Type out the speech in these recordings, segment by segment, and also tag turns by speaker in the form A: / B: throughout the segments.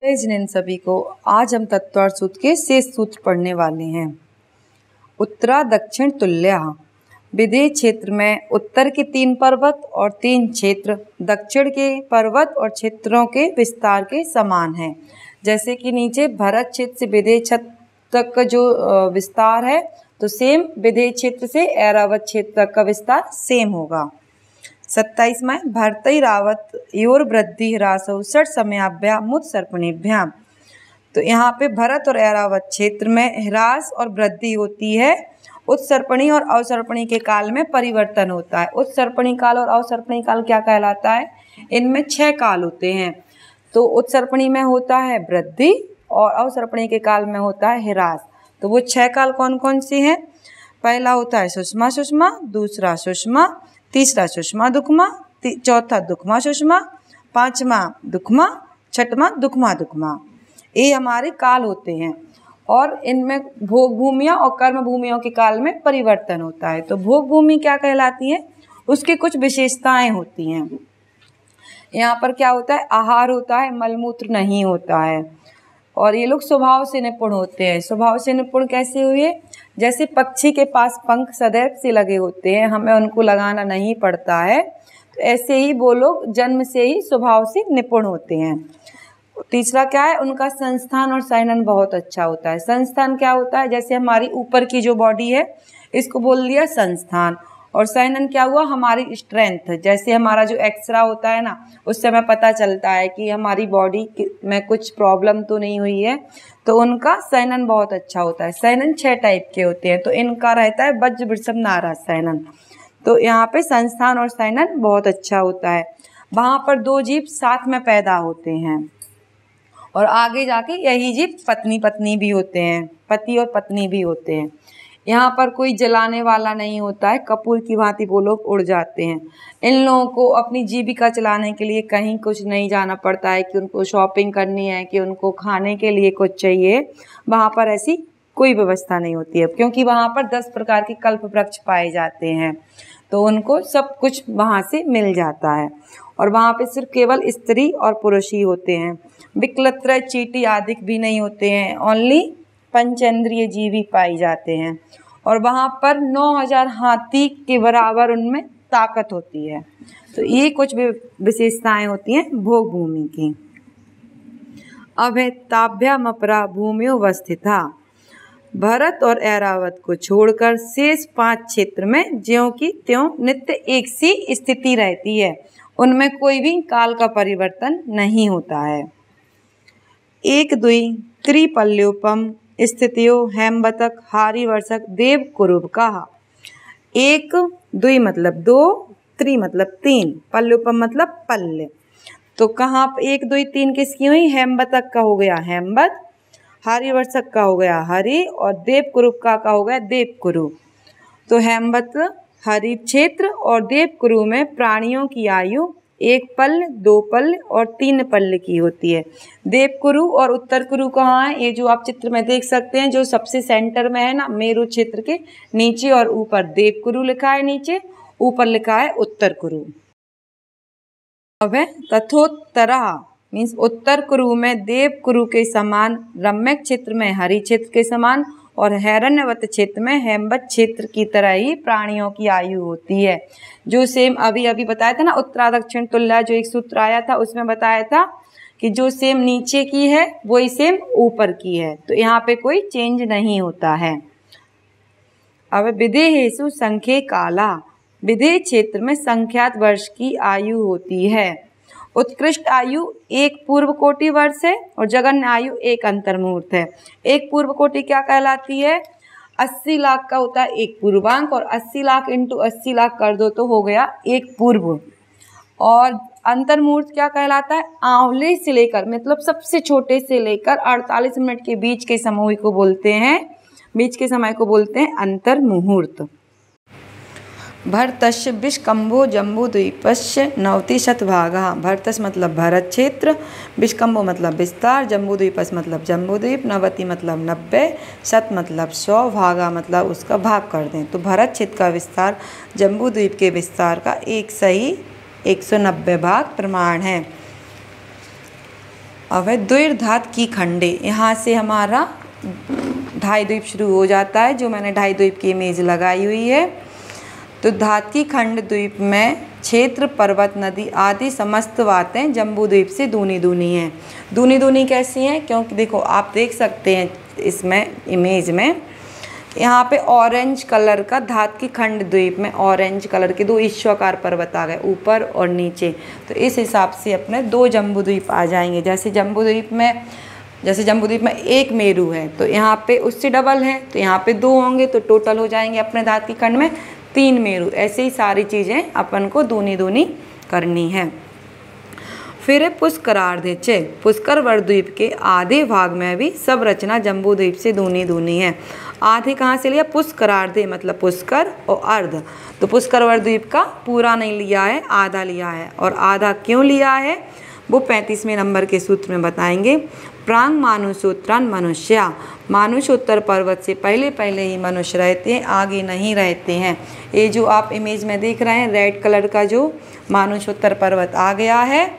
A: जय जिनेंद्र सभी को। आज हम तत्वार्थ सूत्र के शेष सूत्र पढ़ने वाले हैं। उत्तरा दक्षिण तुल्या। विधेय क्षेत्र में उत्तर के 3 पर्वत और 3 क्षेत्र दक्षिण के पर्वत और क्षेत्रों के विस्तार के समान हैं। जैसे कि नीचे भरत क्षेत्र से विधेय क्षेत्र तक का जो विस्तार है, तो सेम विधेय क्षेत्र से ऐरावत क्षेत्र तक का विस्तार सेम होगा। 27वां भरतैरावत योर वृद्धि ह्रासौ षट समयाभ्याम उत्सर्पणेभ्याम। तो यहाँ पे भरत और ऐरावत क्षेत्र में ह्रास और वृद्धि होती है। उत्सर्पणी और अवसर्पणी के काल में परिवर्तन होता है। उत्सर्पणी काल और अवसर्पणी काल क्या कहलाता है? इनमें 6 काल होते हैं। तो उत्सर्पणी में होता है वृद्धि और अवसर्पणी के काल में होता है ह्रास। तो वो 6 काल कौन कौन से हैं? पहला होता है सुषमा सुषमा, दूसरा सुषमा, तीसरा सुषमा दुखमा, चौथा दुखमा सुषमा, 5वां दुखमा, 6वां दुखमा दुखमा। ये हमारे काल होते हैं और इनमें भोग भूमियाँ और कर्म भूमियों के काल में परिवर्तन होता है। तो भोग भूमि क्या कहलाती है? उसकी कुछ विशेषताएं होती हैं। यहाँ पर क्या होता है? आहार होता है, मलमूत्र नहीं होता है। और ये लोग स्वभाव से निपुण होते हैं। स्वभाव से निपुण कैसे हुए? जैसे पक्षी के पास पंख सदैव से लगे होते हैं, हमें उनको लगाना नहीं पड़ता है, तो ऐसे ही वो लोग जन्म से ही स्वभाव से निपुण होते हैं। तीसरा क्या है? उनका संस्थान और शयनन बहुत अच्छा होता है। संस्थान क्या होता है? जैसे हमारी ऊपर की जो बॉडी है, इसको बोल दिया संस्थान। और शयनन क्या हुआ? हमारी स्ट्रेंथ। जैसे हमारा जो एक्सरा होता है ना, उससे हमें पता चलता है कि हमारी बॉडी में कुछ प्रॉब्लम तो नहीं हुई है, तो उनका शयनन बहुत अच्छा होता है। शयनन 6 टाइप के होते हैं, तो इनका रहता है वज्र वृषभ नारद शयनन। तो यहाँ पे संस्थान और शयनन बहुत अच्छा होता है। वहाँ पर 2 जीव साथ में पैदा होते हैं और आगे जाके यही जीव पत्नी पत्नी भी होते हैं, पति और पत्नी भी होते हैं। यहाँ पर कोई जलाने वाला नहीं होता है, कपूर की भांति वो लोग उड़ जाते हैं। इन लोगों को अपनी जीविका चलाने के लिए कहीं कुछ नहीं जाना पड़ता है कि उनको शॉपिंग करनी है, कि उनको खाने के लिए कुछ चाहिए। वहाँ पर ऐसी कोई व्यवस्था नहीं होती है, क्योंकि वहाँ पर 10 प्रकार के कल्प वृक्ष पाए जाते हैं, तो उनको सब कुछ वहाँ से मिल जाता है। और वहाँ पे सिर्फ केवल स्त्री और पुरुष ही होते हैं। विकलत्र चींटी आदि भी नहीं होते हैं, ओनली पंचेंद्रिय जीव ही पाए जाते हैं। और वहाँ पर 9000 हाथी के बराबर उनमें ताकत होती है। तो ये कुछ विशेषताएं होती हैं भोग भूमि की। अब है ताभ्याम अपरा भूमियो वस्थिता। भरत और ऐरावत को छोड़कर शेष 5 क्षेत्र में ज्यों की त्यों नित्य एक सी स्थिति रहती है। उनमें कोई भी काल का परिवर्तन नहीं होता है। 1 2 त्रिपल्योपम स्थितियों हेमबतक हारी वर्षक देव कुरुब कहा। 1 2 मतलब 2, 3 मतलब 3, पल्योपम मतलब पल्य। तो कहाँ 1 2 3 किसकी हुई? हेमबतक का हो गया हेमबत, हारी वर्षक का हो गया हरि, और देव कुरुब का हो गया देव कुरु। तो हेमबत हरि क्षेत्र और देव कुरु में प्राणियों की आयु 1 पल्य, 2 पल्य और 3 पल्य की होती है। देव कुरु और उत्तर कुरु कहाँ है? ये जो आप चित्र में देख सकते हैं, जो सबसे सेंटर में है ना, मेरु क्षेत्र के नीचे और ऊपर देव कुरु लिखा है, नीचे ऊपर लिखा है उत्तर कुरु। अब है तथोत्तरा मीन्स उत्तर कुरु में देव कुरु के समान, रम्यक क्षेत्र में हरि क्षेत्र के समान और हैरण्यवत क्षेत्र में हेमवत क्षेत्र की तरह ही प्राणियों की आयु होती है। जो सेम अभी अभी बताया था ना, उत्तरा दक्षिण तुल्या, जो एक सूत्र आया था उसमें बताया था कि जो सेम नीचे की है वही सेम ऊपर की है। तो यहाँ पे कोई चेंज नहीं होता है। अब विधेयेषु संख्ये काला। विधेय क्षेत्र में संख्यात वर्ष की आयु होती है। उत्कृष्ट आयु 1 पूर्व कोटि वर्ष है और जघन्य आयु 1 अंतर्मुहूर्त है। 1 पूर्व कोटि क्या कहलाती है? 80 लाख का होता है 1 पूर्वांक, और 80 लाख इंटू 80 लाख कर दो तो हो गया 1 पूर्व। और अंतर्मुहूर्त क्या कहलाता है? आंवले से लेकर, मतलब सबसे छोटे से लेकर 48 मिनट के बीच के समय को बोलते हैं, बीच के समय को बोलते हैं अंतर्मुहूर्त। भरतस्य विष्कम्भो जम्बूद्वीपस्य 90 भरतस मतलब भरत क्षेत्र, विष्कम्भो मतलब विस्तार, जम्बूद्वीपस मतलब जम्बूद्वीप, 90 मतलब 90, शत मतलब 100, भागा मतलब उसका भाग कर दें। तो भरत क्षेत्र का विस्तार जम्बूद्वीप के विस्तार का एक सही 190 भाग प्रमाण है। अब है द्विर्धात की खंडे, यहाँ से हमारा ढाई द्वीप शुरू हो जाता है, जो मैंने ढाई द्वीप की इमेज लगाई हुई है। तो धात की खंड द्वीप में क्षेत्र, पर्वत, नदी आदि समस्त बातें जम्बू द्वीप से दूनी दूनी हैं। दूनी दूनी कैसी हैं? क्योंकि देखो आप देख सकते हैं इसमें इमेज में, यहाँ पे ऑरेंज कलर का धात की खंड द्वीप में ऑरेंज कलर के दो ईश्वाकार पर्वत आ गए ऊपर और नीचे। तो इस हिसाब से अपने दो जम्बू द्वीप आ जाएंगे। जैसे जम्बू द्वीप में एक मेरू है तो यहाँ पे उससे डबल है, तो यहाँ पे 2 होंगे, तो टोटल हो जाएंगे अपने धात की खंड में 3 मेरू। ऐसे ही सारी चीज़ें अपन को दूनी दूनी करनी है। फिर है पुष्करार्ध। पुष्कर द्वीप के आधे भाग में भी सब रचना जम्बू द्वीप से दूनी दूनी है। आधे कहाँ से लिया? पुष्करार्धे मतलब पुष्कर और अर्ध। तो पुष्कर द्वीप का पूरा नहीं लिया है, आधा लिया है। और आधा क्यों लिया है वो 35वें नंबर के सूत्र में बताएंगे। प्रांग मानुषोत्रान मनुष्या, मानुषोत्तर पर्वत से पहले पहले ही मनुष्य रहते हैं, आगे नहीं रहते हैं। ये जो आप इमेज में देख रहे हैं रेड कलर का जो मानुषोत्तर पर्वत आ गया है,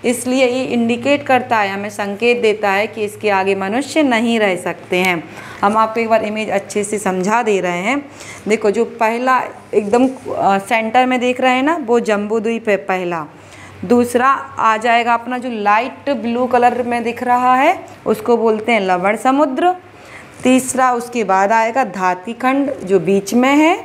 A: इसलिए ये इंडिकेट करता है, हमें संकेत देता है कि इसके आगे मनुष्य नहीं रह सकते हैं। हम आपको एक बार इमेज अच्छे से समझा दे रहे हैं। देखो जो पहला एकदम सेंटर में देख रहे हैं ना, वो जम्बू द्वीप है पहला। दूसरा आ जाएगा अपना जो लाइट ब्लू कलर में दिख रहा है उसको बोलते हैं लवण समुद्र। तीसरा उसके बाद आएगा धात की खंड जो बीच में है।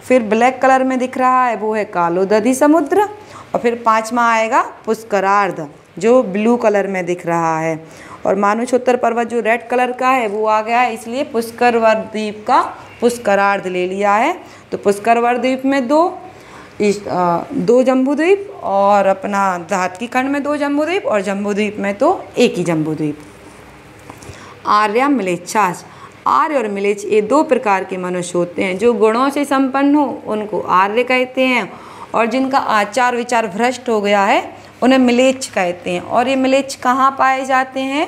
A: फिर ब्लैक कलर में दिख रहा है वो है कालोदधी समुद्र। और फिर 5वां आएगा पुष्करार्ध जो ब्लू कलर में दिख रहा है। और मानुषोत्तर पर्वत जो रेड कलर का है वो आ गया है, इसलिए पुष्कर द्वीप का पुष्करार्ध ले लिया है। तो पुष्कर द्वीप में 2 जम्बू द्वीप और अपना धात की खंड में 2 जम्बू द्वीप और जम्बू द्वीप में तो एक ही जम्बू द्वीप। आर्य म्लेच्छास, आर्य और म्लेच्छ ये 2 प्रकार के मनुष्य होते हैं। जो गुणों से संपन्न हो उनको आर्य कहते हैं, और जिनका आचार विचार भ्रष्ट हो गया है उन्हें म्लेच्छ कहते हैं। और ये म्लेच्छ कहाँ पाए जाते हैं?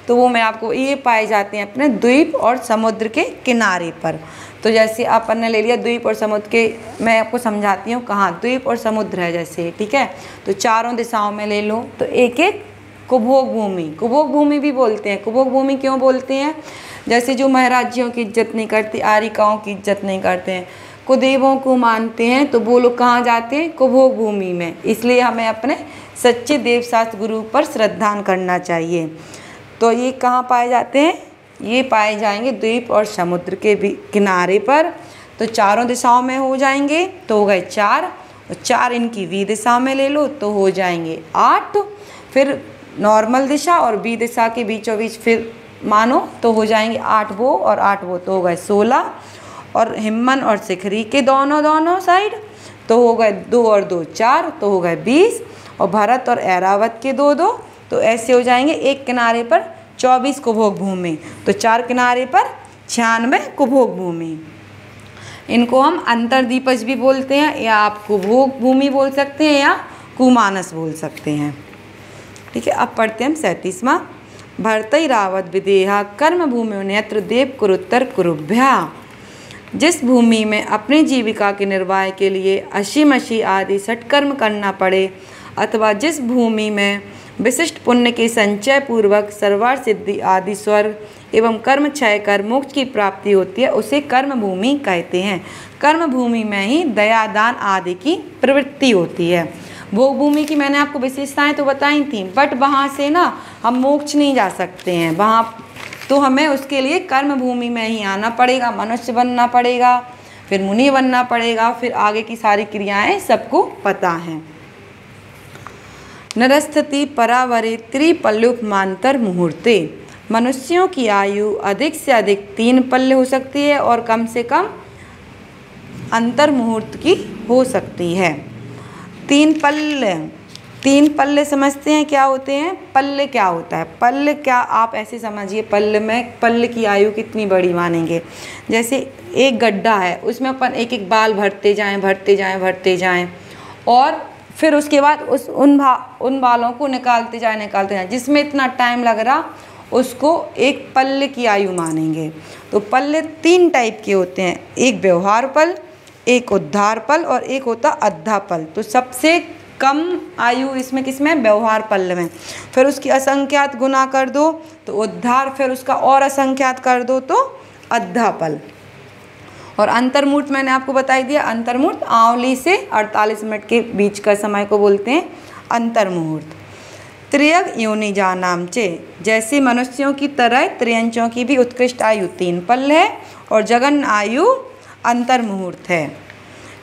A: तो वो मैं आपको ये पाए जाते हैं अपने द्वीप और समुद्र के किनारे पर। तो जैसे अपन ने ले लिया द्वीप और समुद्र के, मैं आपको समझाती हूँ कहाँ द्वीप और समुद्र है जैसे, ठीक है। तो चारों दिशाओं में ले लो तो एक एक कुभोग भूमि, कुभोग भूमि भी बोलते हैं। कुभोग भूमि क्यों बोलते हैं? जैसे जो महाराज्यों की इज्जत नहीं करते, आरिकाओं की इज्जत नहीं करते हैं, कुदेवों को मानते हैं, तो वो लोग कहाँ जाते हैं? कुभोग भूमि में। इसलिए हमें अपने सच्चे देवशास्त्र गुरु पर श्रद्धा करना चाहिए। तो ये कहाँ पाए जाते हैं? ये पाए जाएंगे द्वीप और समुद्र के भी किनारे पर। तो चारों दिशाओं में हो जाएंगे तो हो गए 4, और 4 इनकी वी दिशा में ले लो तो हो जाएंगे 8। फिर नॉर्मल दिशा और बी दिशा के बीचों बीच फिर मानो तो हो जाएंगे 8 वो और 8 वो, तो हो गए 16। और हिम्मन और शिखरी के दोनों साइड तो हो गए 2 और 2 4, तो हो गए 20। और भरत और ऐरावत के 2-2, तो ऐसे हो जाएंगे एक किनारे पर 24 कुभोग भूमि, तो 4 किनारे पर 96 कुभोग भूमि। इनको हम अंतर्दीपज भी बोलते हैं, या आप कुभोग भूमि बोल सकते हैं या कुमानस बोल सकते हैं, ठीक है। अब पढ़ते हैं हम 37वां। भरतैरावत विदेहा कर्म भूमि उन्यत्र देव कुरुत्तर कुरुभ्या। जिस भूमि में अपनी जीविका के निर्वाह के लिए अशी आदि सत्कर्म करना पड़े, अथवा जिस भूमि में विशिष्ट पुण्य के संचय पूर्वक सर्वार्थ सिद्धि आदि स्वर्ग एवं कर्म क्षय कर मोक्ष की प्राप्ति होती है, उसे कर्म भूमि कहते हैं। कर्म भूमि में ही दया दान आदि की प्रवृत्ति होती है। भोग भूमि की मैंने आपको विशेषताएं तो बताई थी, बट वहाँ से ना हम मोक्ष नहीं जा सकते हैं, वहाँ तो हमें उसके लिए कर्म भूमि में ही आना पड़ेगा, मनुष्य बनना पड़ेगा, फिर मुनि बनना पड़ेगा, फिर आगे की सारी क्रियाएं सबको पता हैं। नरस्थिति परावरे त्रिपल्युपमांतर मुहूर्ते, मनुष्यों की आयु अधिक से अधिक 3 पल्ले हो सकती है और कम से कम अंतर मुहूर्त की हो सकती है। 3 पल्ले समझते हैं क्या होते हैं? पल्ले क्या होता है? पल्ले क्या, आप ऐसे समझिए, पल्ले की आयु कितनी बड़ी मानेंगे? जैसे एक गड्ढा है, उसमें अपन एक एक बाल भरते जाएं और फिर उसके बाद उन बालों को निकालते जाएं, जिसमें इतना टाइम लग रहा उसको एक पल्ले की आयु मानेंगे। तो पल्ले 3 टाइप के होते हैं, एक व्यवहार पल, एक उद्धार पल और एक होता अद्धा पल। तो सबसे कम आयु इसमें किसमें, व्यवहार पल में। फिर उसकी असंख्यात गुना कर दो तो उद्धार, फिर उसका और असंख्यात कर दो तो अद्धापल। और अंतर्मुहूर्त मैंने आपको बता दिया, अंतर्मुहूर्त आंवली से 48 मिनट के बीच का समय को बोलते हैं अंतर्मुहूर्त। त्रियग योनि जानाम चे, जैसे मनुष्यों की तरह त्रियंचों की भी उत्कृष्ट आयु 3 पल है और जगन आयु अंतर्मुहूर्त है।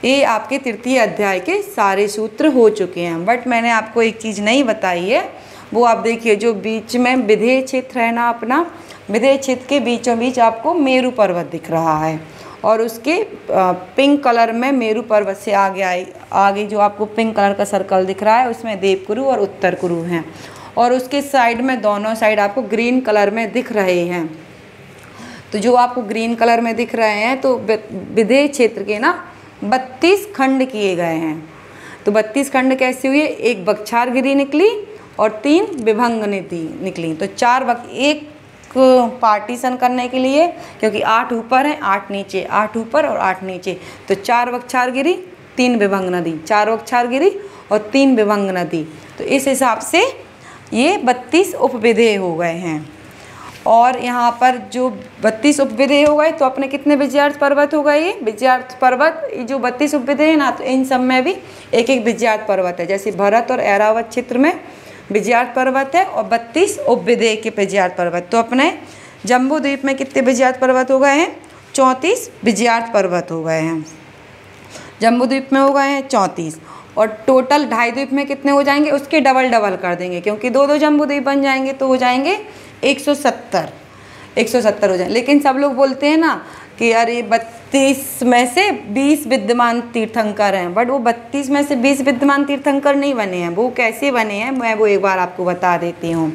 A: ये आपके तृतीय अध्याय के सारे सूत्र हो चुके हैं। बट मैंने आपको एक चीज़ नहीं बताई है, वो आप देखिए, जो बीच में विधेय क्षेत्र है ना अपना, विधेय क्षेत्र के बीचों बीच आपको मेरु पर्वत दिख रहा है और उसके पिंक कलर में मेरु पर्वत से आगे जो आपको पिंक कलर का सर्कल दिख रहा है उसमें देवकुरु और उत्तर कुरु हैं और उसके साइड में दोनों साइड आपको ग्रीन कलर में दिख रहे हैं। तो जो आपको ग्रीन कलर में दिख रहे हैं तो विधेय क्षेत्र के ना 32 खंड किए गए हैं। तो 32 खंड कैसे हुए, एक बख्छार गिरी निकली और 3 विभंग निधि निकली। तो एक पार्टीशन करने के लिए, क्योंकि 8 ऊपर है 8 नीचे, 8 ऊपर और 8 नीचे, तो 4 बख्छार गिरी 3 विभंग नदी, 4 बख्छार गिरी और 3 विभंग नदी। तो इस हिसाब से ये 32 उपविधेय हो गए हैं। और यहाँ पर जो 32 उपविधेय हो गए तो अपने कितने विजयार्थ पर्वत हो गए, ये विजयार्थ पर्वत, जो 32 उपविधेय है ना, तो इन सब में भी एक एक विजयार्थ पर्वत है। जैसे भरत और ऐरावत क्षेत्र में विजयार्थ पर्वत है और 32 उपविधेय के विजयार्थ पर्वत। तो अपने जम्बू द्वीप में कितने विजयार्थ पर्वत हो गए हैं, 34 विजयार्थ पर्वत हो गए हैं। जम्बू द्वीप में हो गए हैं 34 और टोटल 2.5 द्वीप में कितने हो जाएंगे, उसके डबल कर देंगे, क्योंकि 2 जम्बू द्वीप बन जाएंगे तो हो जाएंगे 170 हो जाए। लेकिन सब लोग बोलते हैं ना कि अरे 32 में से 20 विद्यमान तीर्थंकर हैं, बट वो 32 में से 20 विद्यमान तीर्थंकर नहीं बने हैं। वो कैसे बने हैं मैं वो एक बार आपको बता देती हूँ।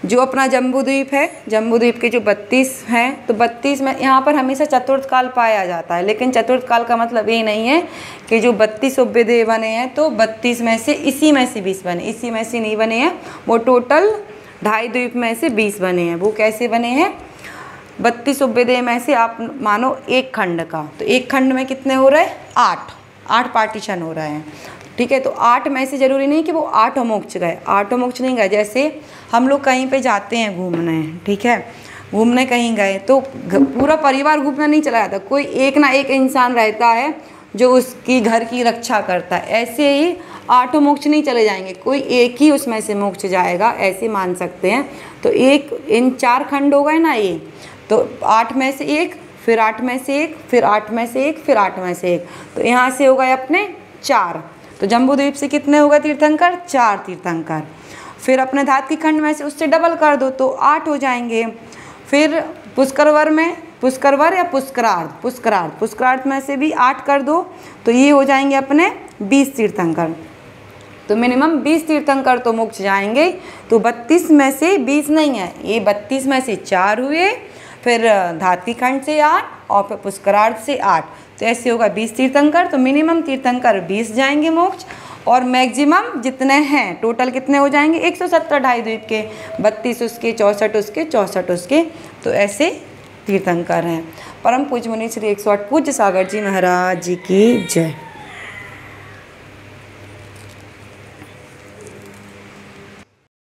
A: जो अपना जम्बू द्वीप है, जम्बू द्वीप के जो 32 हैं, तो 32 में यहाँ पर हमेशा चतुर्थ काल पाया जाता है। लेकिन चतुर्थ काल का मतलब ये नहीं है कि जो 32 उपविधेय बने हैं तो 32 में से इसी में से 20 बने, इसी में से नहीं बने हैं। वो टोटल 2.5 द्वीप में से 20 बने हैं। वो कैसे बने हैं, 32 उपविधेय में से आप मानो एक खंड का, तो एक खंड में कितने हो रहे हैं, 8 पार्टीशन हो रहे हैं। ठीक है, तो 8 में से ज़रूरी नहीं कि वो 8 मोक्ष गए, 8 मोक्ष नहीं गए। जैसे हम लोग कहीं पे जाते हैं घूमने, ठीक है, घूमने कहीं गए तो पूरा परिवार घूमने नहीं चला जाता, कोई एक ना एक इंसान रहता है जो उसकी घर की रक्षा करता है। ऐसे ही 8 मोक्ष नहीं चले जाएंगे, कोई एक ही उसमें से मोक्ष जाएगा, ऐसे मान सकते हैं। तो एक इन 4 खंड हो गए ना ये, तो 8 में से 1, फिर 8 में से 1, फिर 8 में से 1, फिर 8 में से 1, तो यहाँ से हो गए अपने 4। तो जम्बू द्वीप से कितने हो गए तीर्थंकर, 4 तीर्थंकर। फिर अपने धात की खंड में से उससे डबल कर दो तो 8 हो जाएंगे। फिर पुष्करवर में, पुष्करवर या पुष्करार्थ में से भी 8 कर दो तो ये हो जाएंगे अपने 20 तीर्थंकर। तो मिनिमम 20 तीर्थंकर तो मोक्ष जाएंगे। तो 32 में से 20 नहीं है, ये 32 में से 4 हुए, फिर धात की खंड से 8 और फिर पुष्करार्थ से 8, तो ऐसे होगा 20 तीर्थंकर। तो मिनिमम तीर्थंकर 20 जाएंगे मोक्ष और मैक्सिमम जितने हैं टोटल कितने हो जाएंगे, 170 2.5 द्वीप के, 32 उसके, 64 उसके, 64 उसके, तो ऐसे तीर्थंकर हैं। परम पूज्य मुनि श्री 108 पूज्य सागर जी महाराज जी की जय।